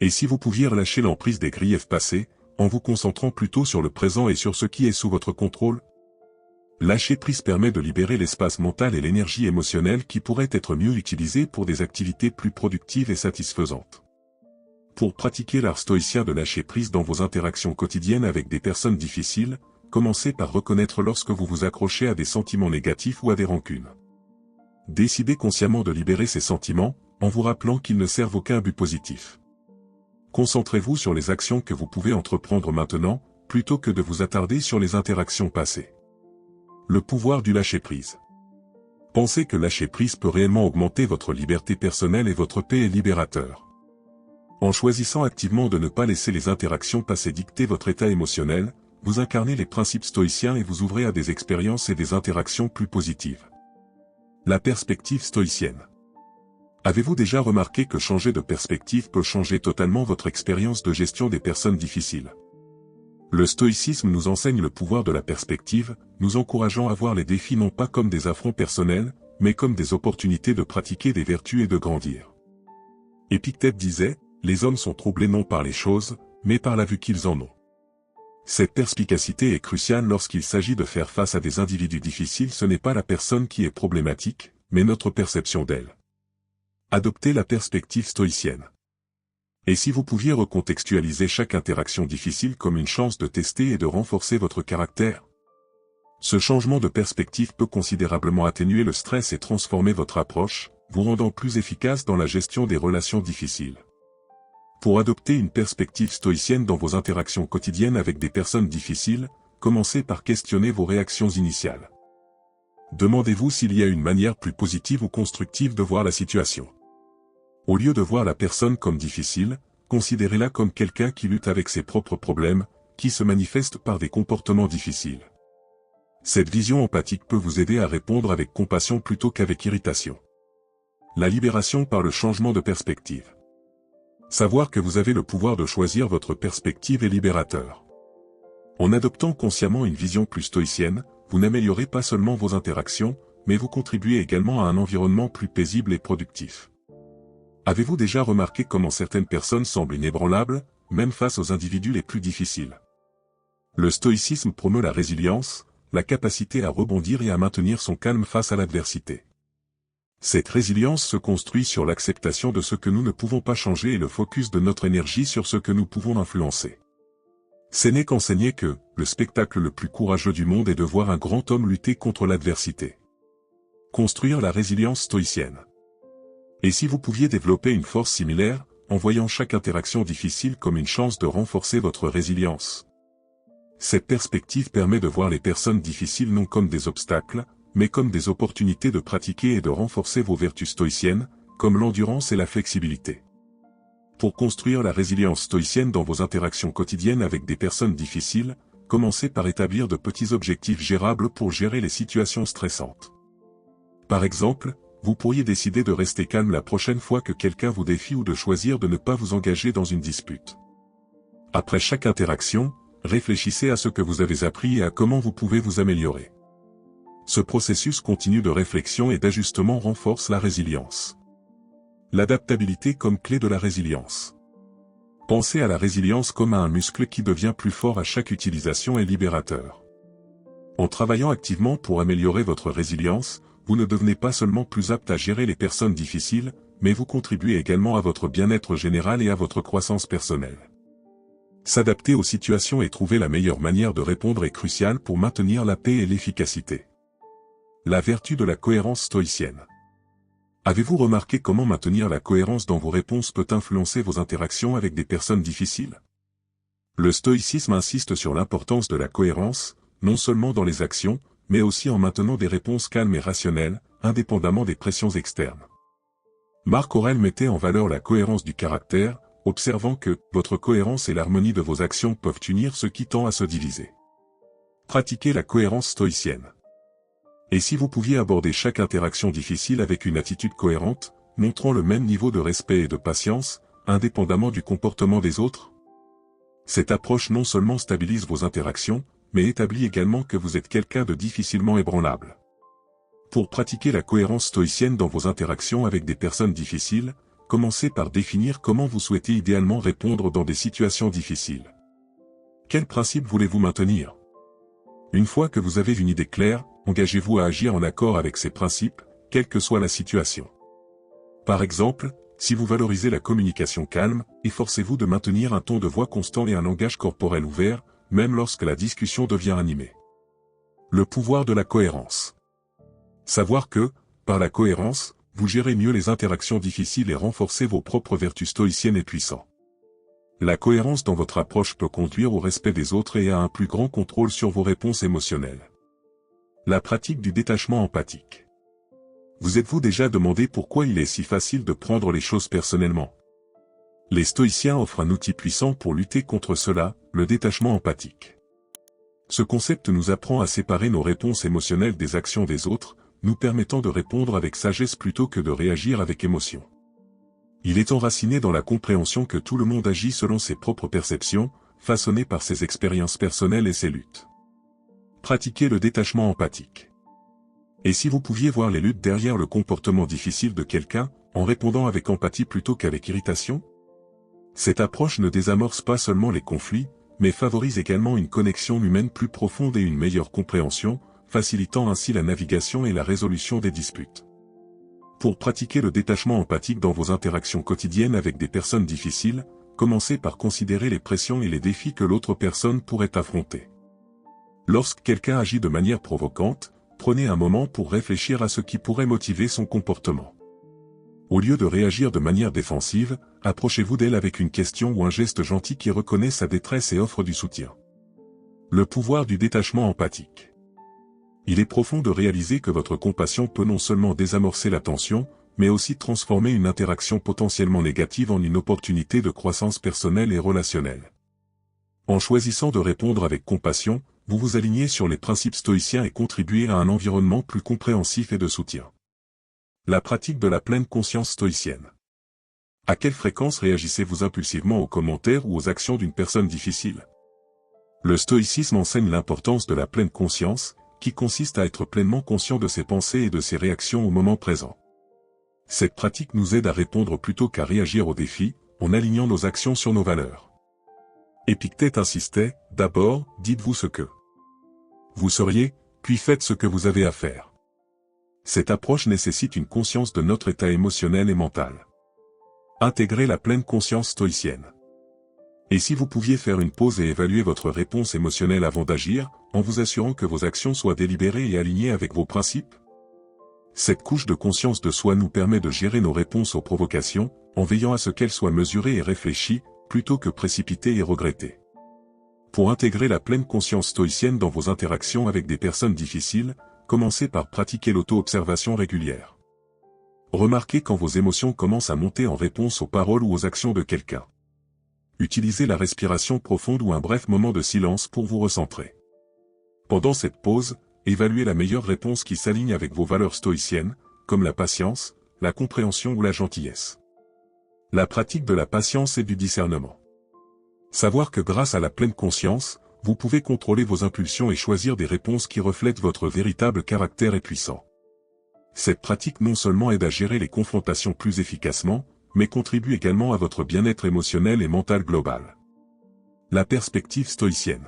Et si vous pouviez relâcher l'emprise des griefs passés, en vous concentrant plutôt sur le présent et sur ce qui est sous votre contrôle? Lâcher prise permet de libérer l'espace mental et l'énergie émotionnelle qui pourraient être mieux utilisés pour des activités plus productives et satisfaisantes. Pour pratiquer l'art stoïcien de lâcher prise dans vos interactions quotidiennes avec des personnes difficiles, commencez par reconnaître lorsque vous vous accrochez à des sentiments négatifs ou à des rancunes. Décidez consciemment de libérer ces sentiments, en vous rappelant qu'ils ne servent aucun but positif. Concentrez-vous sur les actions que vous pouvez entreprendre maintenant, plutôt que de vous attarder sur les interactions passées. Le pouvoir du lâcher-prise. Pensez que lâcher-prise peut réellement augmenter votre liberté personnelle et votre paix est libérateur. En choisissant activement de ne pas laisser les interactions passées dicter votre état émotionnel, vous incarnez les principes stoïciens et vous ouvrez à des expériences et des interactions plus positives. La perspective stoïcienne. Avez-vous déjà remarqué que changer de perspective peut changer totalement votre expérience de gestion des personnes difficiles? Le stoïcisme nous enseigne le pouvoir de la perspective, nous encourageant à voir les défis non pas comme des affronts personnels, mais comme des opportunités de pratiquer des vertus et de grandir. Épictète disait, « Les hommes sont troublés non par les choses, mais par la vue qu'ils en ont. » Cette perspicacité est cruciale lorsqu'il s'agit de faire face à des individus difficiles. Ce n'est pas la personne qui est problématique, mais notre perception d'elle. Adoptez la perspective stoïcienne. Et si vous pouviez recontextualiser chaque interaction difficile comme une chance de tester et de renforcer votre caractère? Ce changement de perspective peut considérablement atténuer le stress et transformer votre approche, vous rendant plus efficace dans la gestion des relations difficiles. Pour adopter une perspective stoïcienne dans vos interactions quotidiennes avec des personnes difficiles, commencez par questionner vos réactions initiales. Demandez-vous s'il y a une manière plus positive ou constructive de voir la situation. Au lieu de voir la personne comme difficile, considérez-la comme quelqu'un qui lutte avec ses propres problèmes, qui se manifestent par des comportements difficiles. Cette vision empathique peut vous aider à répondre avec compassion plutôt qu'avec irritation. La libération par le changement de perspective. Savoir que vous avez le pouvoir de choisir votre perspective est libérateur. En adoptant consciemment une vision plus stoïcienne, vous n'améliorez pas seulement vos interactions, mais vous contribuez également à un environnement plus paisible et productif. Avez-vous déjà remarqué comment certaines personnes semblent inébranlables, même face aux individus les plus difficiles. Le stoïcisme promeut la résilience, la capacité à rebondir et à maintenir son calme face à l'adversité. Cette résilience se construit sur l'acceptation de ce que nous ne pouvons pas changer et le focus de notre énergie sur ce que nous pouvons influencer. Sénèque enseignait que le spectacle le plus courageux du monde est de voir un grand homme lutter contre l'adversité. Construire la résilience stoïcienne. Et si vous pouviez développer une force similaire, en voyant chaque interaction difficile comme une chance de renforcer votre résilience? Cette perspective permet de voir les personnes difficiles non comme des obstacles, mais comme des opportunités de pratiquer et de renforcer vos vertus stoïciennes, comme l'endurance et la flexibilité. Pour construire la résilience stoïcienne dans vos interactions quotidiennes avec des personnes difficiles, commencez par établir de petits objectifs gérables pour gérer les situations stressantes. Par exemple, vous pourriez décider de rester calme la prochaine fois que quelqu'un vous défie ou de choisir de ne pas vous engager dans une dispute. Après chaque interaction, réfléchissez à ce que vous avez appris et à comment vous pouvez vous améliorer. Ce processus continu de réflexion et d'ajustement renforce la résilience. L'adaptabilité comme clé de la résilience. Pensez à la résilience comme à un muscle qui devient plus fort à chaque utilisation et libérateur. En travaillant activement pour améliorer votre résilience, vous ne devenez pas seulement plus apte à gérer les personnes difficiles, mais vous contribuez également à votre bien-être général et à votre croissance personnelle. S'adapter aux situations et trouver la meilleure manière de répondre est crucial pour maintenir la paix et l'efficacité. La vertu de la cohérence stoïcienne. Avez-vous remarqué comment maintenir la cohérence dans vos réponses peut influencer vos interactions avec des personnes difficiles? Le stoïcisme insiste sur l'importance de la cohérence, non seulement dans les actions, mais aussi en maintenant des réponses calmes et rationnelles, indépendamment des pressions externes. Marc Aurèle mettait en valeur la cohérence du caractère, observant que votre cohérence et l'harmonie de vos actions peuvent unir ce qui tend à se diviser. Pratiquez la cohérence stoïcienne. Et si vous pouviez aborder chaque interaction difficile avec une attitude cohérente, montrant le même niveau de respect et de patience, indépendamment du comportement des autres? Cette approche non seulement stabilise vos interactions, mais établit également que vous êtes quelqu'un de difficilement ébranlable. Pour pratiquer la cohérence stoïcienne dans vos interactions avec des personnes difficiles, commencez par définir comment vous souhaitez idéalement répondre dans des situations difficiles. Quels principes voulez-vous maintenir? Une fois que vous avez une idée claire, engagez-vous à agir en accord avec ces principes, quelle que soit la situation. Par exemple, si vous valorisez la communication calme, efforcez-vous de maintenir un ton de voix constant et un langage corporel ouvert, même lorsque la discussion devient animée. Le pouvoir de la cohérence. Savoir que, par la cohérence, vous gérez mieux les interactions difficiles et renforcez vos propres vertus stoïciennes et puissantes. La cohérence dans votre approche peut conduire au respect des autres et à un plus grand contrôle sur vos réponses émotionnelles. La pratique du détachement empathique. Vous êtes-vous déjà demandé pourquoi il est si facile de prendre les choses personnellement? Les stoïciens offrent un outil puissant pour lutter contre cela, le détachement empathique. Ce concept nous apprend à séparer nos réponses émotionnelles des actions des autres, nous permettant de répondre avec sagesse plutôt que de réagir avec émotion. Il est enraciné dans la compréhension que tout le monde agit selon ses propres perceptions, façonnées par ses expériences personnelles et ses luttes. Pratiquez le détachement empathique. Et si vous pouviez voir les luttes derrière le comportement difficile de quelqu'un, en répondant avec empathie plutôt qu'avec irritation? Cette approche ne désamorce pas seulement les conflits, mais favorise également une connexion humaine plus profonde et une meilleure compréhension, facilitant ainsi la navigation et la résolution des disputes. Pour pratiquer le détachement empathique dans vos interactions quotidiennes avec des personnes difficiles, commencez par considérer les pressions et les défis que l'autre personne pourrait affronter. Lorsque quelqu'un agit de manière provocante, prenez un moment pour réfléchir à ce qui pourrait motiver son comportement. Au lieu de réagir de manière défensive, approchez-vous d'elle avec une question ou un geste gentil qui reconnaît sa détresse et offre du soutien. Le pouvoir du détachement empathique. Il est profond de réaliser que votre compassion peut non seulement désamorcer la tension, mais aussi transformer une interaction potentiellement négative en une opportunité de croissance personnelle et relationnelle. En choisissant de répondre avec compassion, vous vous alignez sur les principes stoïciens et contribuez à un environnement plus compréhensif et de soutien. La pratique de la pleine conscience stoïcienne. À quelle fréquence réagissez-vous impulsivement aux commentaires ou aux actions d'une personne difficile? Le stoïcisme enseigne l'importance de la pleine conscience, qui consiste à être pleinement conscient de ses pensées et de ses réactions au moment présent. Cette pratique nous aide à répondre plutôt qu'à réagir aux défis, en alignant nos actions sur nos valeurs. Épictète insistait, d'abord, dites-vous ce que vous seriez, puis faites ce que vous avez à faire. Cette approche nécessite une conscience de notre état émotionnel et mental. Intégrez la pleine conscience stoïcienne. Et si vous pouviez faire une pause et évaluer votre réponse émotionnelle avant d'agir, en vous assurant que vos actions soient délibérées et alignées avec vos principes? Cette couche de conscience de soi nous permet de gérer nos réponses aux provocations, en veillant à ce qu'elles soient mesurées et réfléchies, plutôt que précipitées et regrettées. Pour intégrer la pleine conscience stoïcienne dans vos interactions avec des personnes difficiles, commencez par pratiquer l'auto-observation régulière. Remarquez quand vos émotions commencent à monter en réponse aux paroles ou aux actions de quelqu'un. Utilisez la respiration profonde ou un bref moment de silence pour vous recentrer. Pendant cette pause, évaluez la meilleure réponse qui s'aligne avec vos valeurs stoïciennes, comme la patience, la compréhension ou la gentillesse. La pratique de la patience et du discernement. Savoir que grâce à la pleine conscience, vous pouvez contrôler vos impulsions et choisir des réponses qui reflètent votre véritable caractère est puissant. Cette pratique non seulement aide à gérer les confrontations plus efficacement, mais contribue également à votre bien-être émotionnel et mental global. La perspective stoïcienne.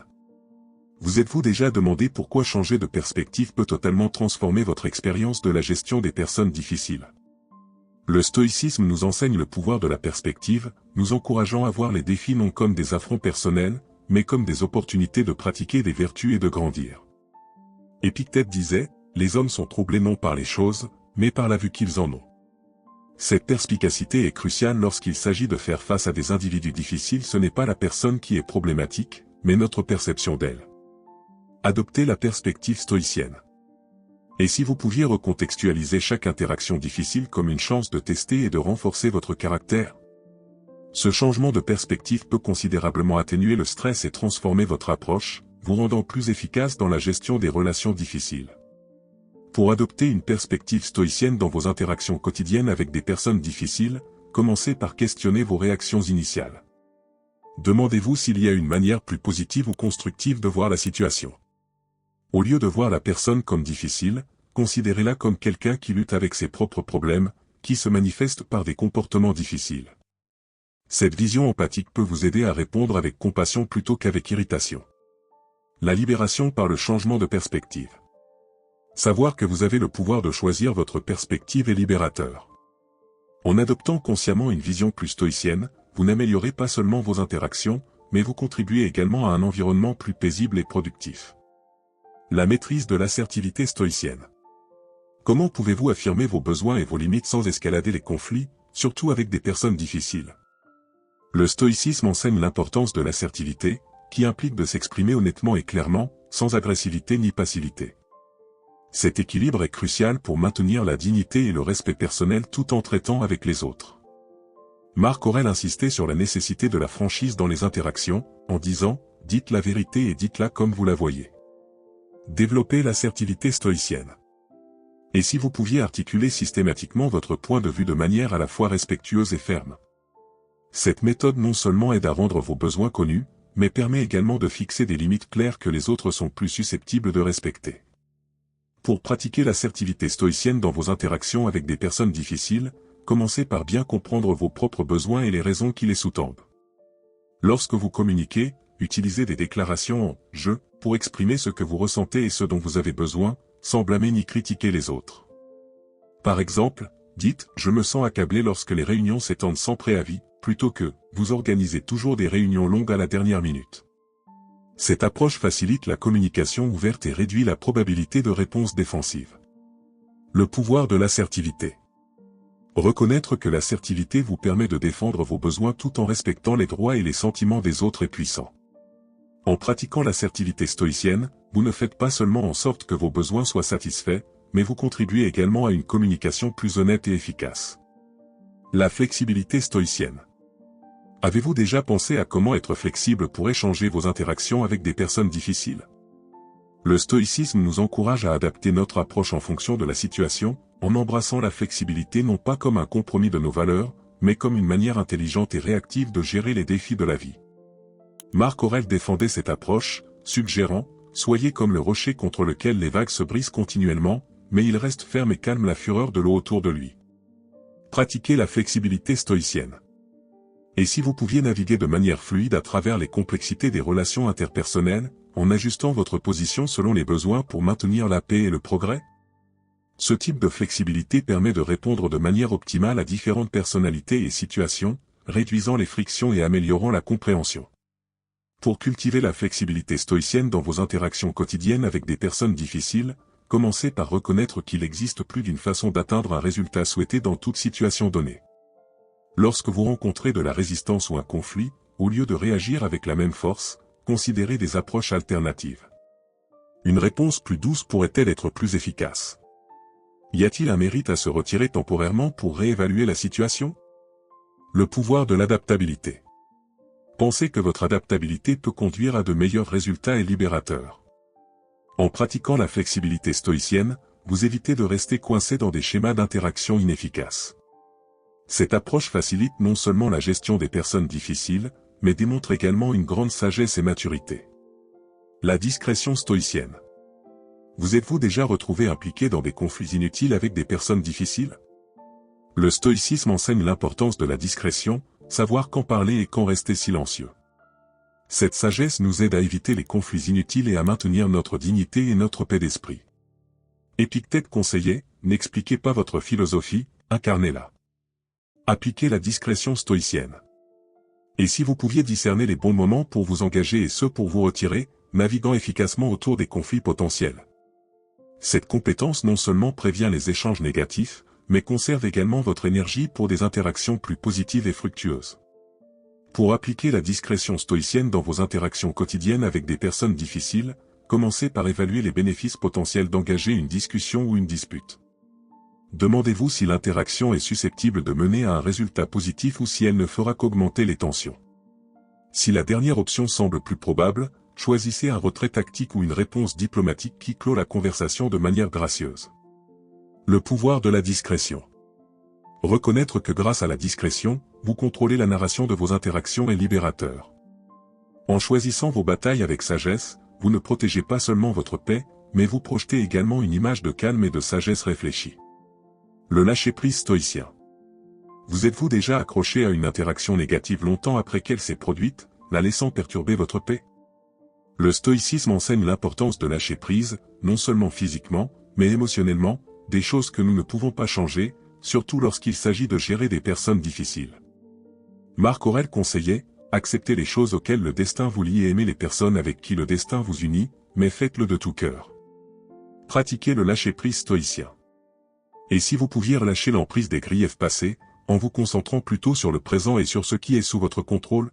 Vous êtes-vous déjà demandé pourquoi changer de perspective peut totalement transformer votre expérience de la gestion des personnes difficiles? Le stoïcisme nous enseigne le pouvoir de la perspective, nous encourageant à voir les défis non comme des affronts personnels, mais comme des opportunités de pratiquer des vertus et de grandir. Épictète disait, « Les hommes sont troublés non par les choses, mais par la vue qu'ils en ont ». Cette perspicacité est cruciale lorsqu'il s'agit de faire face à des individus difficiles. Ce n'est pas la personne qui est problématique, mais notre perception d'elle. Adoptez la perspective stoïcienne. Et si vous pouviez recontextualiser chaque interaction difficile comme une chance de tester et de renforcer votre caractère? Ce changement de perspective peut considérablement atténuer le stress et transformer votre approche, vous rendant plus efficace dans la gestion des relations difficiles. Pour adopter une perspective stoïcienne dans vos interactions quotidiennes avec des personnes difficiles, commencez par questionner vos réactions initiales. Demandez-vous s'il y a une manière plus positive ou constructive de voir la situation. Au lieu de voir la personne comme difficile, considérez-la comme quelqu'un qui lutte avec ses propres problèmes, qui se manifeste par des comportements difficiles. Cette vision empathique peut vous aider à répondre avec compassion plutôt qu'avec irritation. La libération par le changement de perspective. Savoir que vous avez le pouvoir de choisir votre perspective est libérateur. En adoptant consciemment une vision plus stoïcienne, vous n'améliorez pas seulement vos interactions, mais vous contribuez également à un environnement plus paisible et productif. La maîtrise de l'assertivité stoïcienne. Comment pouvez-vous affirmer vos besoins et vos limites sans escalader les conflits, surtout avec des personnes difficiles? Le stoïcisme enseigne l'importance de l'assertivité, qui implique de s'exprimer honnêtement et clairement, sans agressivité ni passivité. Cet équilibre est crucial pour maintenir la dignité et le respect personnel tout en traitant avec les autres. Marc Aurèle insistait sur la nécessité de la franchise dans les interactions, en disant « Dites la vérité et dites-la comme vous la voyez ». Développez l'assertivité stoïcienne. Et si vous pouviez articuler systématiquement votre point de vue de manière à la fois respectueuse et ferme? Cette méthode non seulement aide à rendre vos besoins connus, mais permet également de fixer des limites claires que les autres sont plus susceptibles de respecter. Pour pratiquer l'assertivité stoïcienne dans vos interactions avec des personnes difficiles, commencez par bien comprendre vos propres besoins et les raisons qui les sous-tendent. Lorsque vous communiquez, utilisez des déclarations en « je » pour exprimer ce que vous ressentez et ce dont vous avez besoin, sans blâmer ni critiquer les autres. Par exemple, dites « je me sens accablé lorsque les réunions s'étendent sans préavis », plutôt que « vous organisez toujours des réunions longues à la dernière minute ». Cette approche facilite la communication ouverte et réduit la probabilité de réponse défensive. Le pouvoir de l'assertivité. Reconnaître que l'assertivité vous permet de défendre vos besoins tout en respectant les droits et les sentiments des autres est puissant. En pratiquant l'assertivité stoïcienne, vous ne faites pas seulement en sorte que vos besoins soient satisfaits, mais vous contribuez également à une communication plus honnête et efficace. La flexibilité stoïcienne. Avez-vous déjà pensé à comment être flexible pour échanger vos interactions avec des personnes difficiles? Le stoïcisme nous encourage à adapter notre approche en fonction de la situation, en embrassant la flexibilité non pas comme un compromis de nos valeurs, mais comme une manière intelligente et réactive de gérer les défis de la vie. Marc Aurèle défendait cette approche, suggérant « Soyez comme le rocher contre lequel les vagues se brisent continuellement, mais il reste ferme et calme la fureur de l'eau autour de lui. » Pratiquez la flexibilité stoïcienne. Et si vous pouviez naviguer de manière fluide à travers les complexités des relations interpersonnelles, en ajustant votre position selon les besoins pour maintenir la paix et le progrès? Ce type de flexibilité permet de répondre de manière optimale à différentes personnalités et situations, réduisant les frictions et améliorant la compréhension. Pour cultiver la flexibilité stoïcienne dans vos interactions quotidiennes avec des personnes difficiles, commencez par reconnaître qu'il existe plus d'une façon d'atteindre un résultat souhaité dans toute situation donnée. Lorsque vous rencontrez de la résistance ou un conflit, au lieu de réagir avec la même force, considérez des approches alternatives. Une réponse plus douce pourrait-elle être plus efficace? Y a-t-il un mérite à se retirer temporairement pour réévaluer la situation? Le pouvoir de l'adaptabilité. Pensez que votre adaptabilité peut conduire à de meilleurs résultats et libérateurs. En pratiquant la flexibilité stoïcienne, vous évitez de rester coincé dans des schémas d'interaction inefficaces. Cette approche facilite non seulement la gestion des personnes difficiles, mais démontre également une grande sagesse et maturité. La discrétion stoïcienne. Vous êtes-vous déjà retrouvé impliqué dans des conflits inutiles avec des personnes difficiles? Le stoïcisme enseigne l'importance de la discrétion, savoir quand parler et quand rester silencieux. Cette sagesse nous aide à éviter les conflits inutiles et à maintenir notre dignité et notre paix d'esprit. Épictète conseillait, n'expliquez pas votre philosophie, incarnez-la. Appliquez la discrétion stoïcienne. Et si vous pouviez discerner les bons moments pour vous engager et ceux pour vous retirer, naviguant efficacement autour des conflits potentiels. Cette compétence non seulement prévient les échanges négatifs, mais conserve également votre énergie pour des interactions plus positives et fructueuses. Pour appliquer la discrétion stoïcienne dans vos interactions quotidiennes avec des personnes difficiles, commencez par évaluer les bénéfices potentiels d'engager une discussion ou une dispute. Demandez-vous si l'interaction est susceptible de mener à un résultat positif ou si elle ne fera qu'augmenter les tensions. Si la dernière option semble plus probable, choisissez un retrait tactique ou une réponse diplomatique qui clôt la conversation de manière gracieuse. Le pouvoir de la discrétion. Reconnaître que grâce à la discrétion, vous contrôlez la narration de vos interactions est libérateur. En choisissant vos batailles avec sagesse, vous ne protégez pas seulement votre paix, mais vous projetez également une image de calme et de sagesse réfléchie. Le lâcher-prise stoïcien. Vous êtes-vous déjà accroché à une interaction négative longtemps après qu'elle s'est produite, la laissant perturber votre paix? Le stoïcisme enseigne l'importance de lâcher prise, non seulement physiquement, mais émotionnellement, des choses que nous ne pouvons pas changer, surtout lorsqu'il s'agit de gérer des personnes difficiles. Marc Aurèle conseillait, acceptez les choses auxquelles le destin vous lie et aimez les personnes avec qui le destin vous unit, mais faites-le de tout cœur. Pratiquez le lâcher-prise stoïcien. Et si vous pouviez relâcher l'emprise des griefs passés, en vous concentrant plutôt sur le présent et sur ce qui est sous votre contrôle?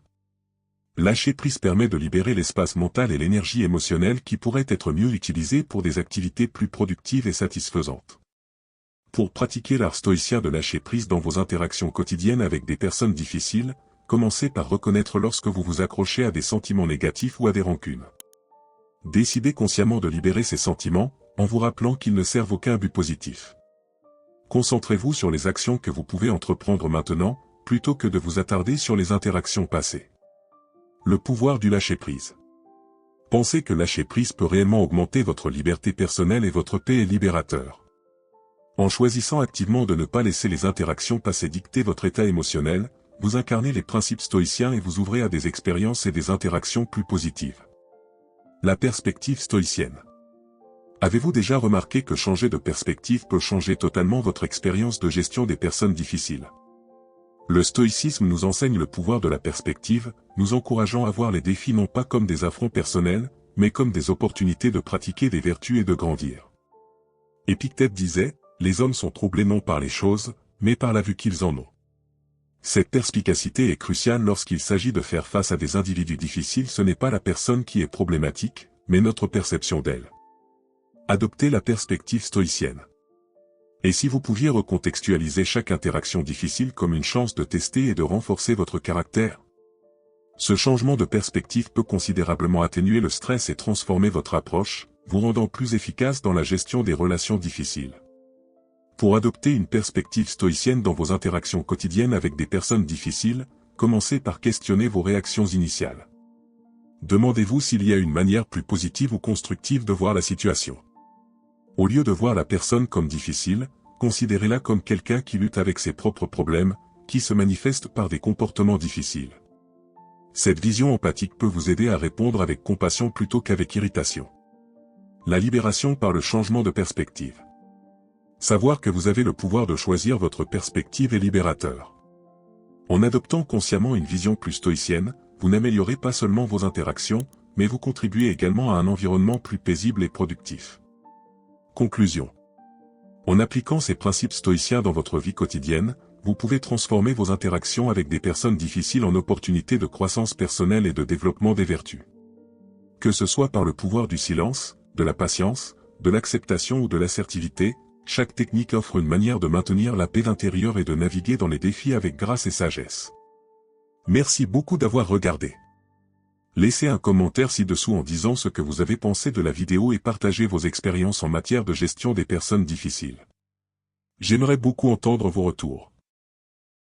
Lâcher prise permet de libérer l'espace mental et l'énergie émotionnelle qui pourraient être mieux utilisés pour des activités plus productives et satisfaisantes. Pour pratiquer l'art stoïcien de lâcher prise dans vos interactions quotidiennes avec des personnes difficiles, commencez par reconnaître lorsque vous vous accrochez à des sentiments négatifs ou à des rancunes. Décidez consciemment de libérer ces sentiments, en vous rappelant qu'ils ne servent aucun but positif. Concentrez-vous sur les actions que vous pouvez entreprendre maintenant, plutôt que de vous attarder sur les interactions passées. Le pouvoir du lâcher-prise. Pensez que lâcher-prise peut réellement augmenter votre liberté personnelle et votre paix est libérateur. En choisissant activement de ne pas laisser les interactions passées dicter votre état émotionnel, vous incarnez les principes stoïciens et vous ouvrez à des expériences et des interactions plus positives. La perspective stoïcienne. Avez-vous déjà remarqué que changer de perspective peut changer totalement votre expérience de gestion des personnes difficiles? Le stoïcisme nous enseigne le pouvoir de la perspective, nous encourageant à voir les défis non pas comme des affronts personnels, mais comme des opportunités de pratiquer des vertus et de grandir. Épictète disait, les hommes sont troublés non par les choses, mais par la vue qu'ils en ont. Cette perspicacité est cruciale lorsqu'il s'agit de faire face à des individus difficiles. Ce n'est pas la personne qui est problématique, mais notre perception d'elle. Adoptez la perspective stoïcienne. Et si vous pouviez recontextualiser chaque interaction difficile comme une chance de tester et de renforcer votre caractère? Ce changement de perspective peut considérablement atténuer le stress et transformer votre approche, vous rendant plus efficace dans la gestion des relations difficiles. Pour adopter une perspective stoïcienne dans vos interactions quotidiennes avec des personnes difficiles, commencez par questionner vos réactions initiales. Demandez-vous s'il y a une manière plus positive ou constructive de voir la situation. Au lieu de voir la personne comme difficile, considérez-la comme quelqu'un qui lutte avec ses propres problèmes, qui se manifestent par des comportements difficiles. Cette vision empathique peut vous aider à répondre avec compassion plutôt qu'avec irritation. La libération par le changement de perspective. Savoir que vous avez le pouvoir de choisir votre perspective est libérateur. En adoptant consciemment une vision plus stoïcienne, vous n'améliorez pas seulement vos interactions, mais vous contribuez également à un environnement plus paisible et productif. Conclusion. En appliquant ces principes stoïciens dans votre vie quotidienne, vous pouvez transformer vos interactions avec des personnes difficiles en opportunités de croissance personnelle et de développement des vertus. Que ce soit par le pouvoir du silence, de la patience, de l'acceptation ou de l'assertivité, chaque technique offre une manière de maintenir la paix intérieure et de naviguer dans les défis avec grâce et sagesse. Merci beaucoup d'avoir regardé. Laissez un commentaire ci-dessous en disant ce que vous avez pensé de la vidéo et partagez vos expériences en matière de gestion des personnes difficiles. J'aimerais beaucoup entendre vos retours.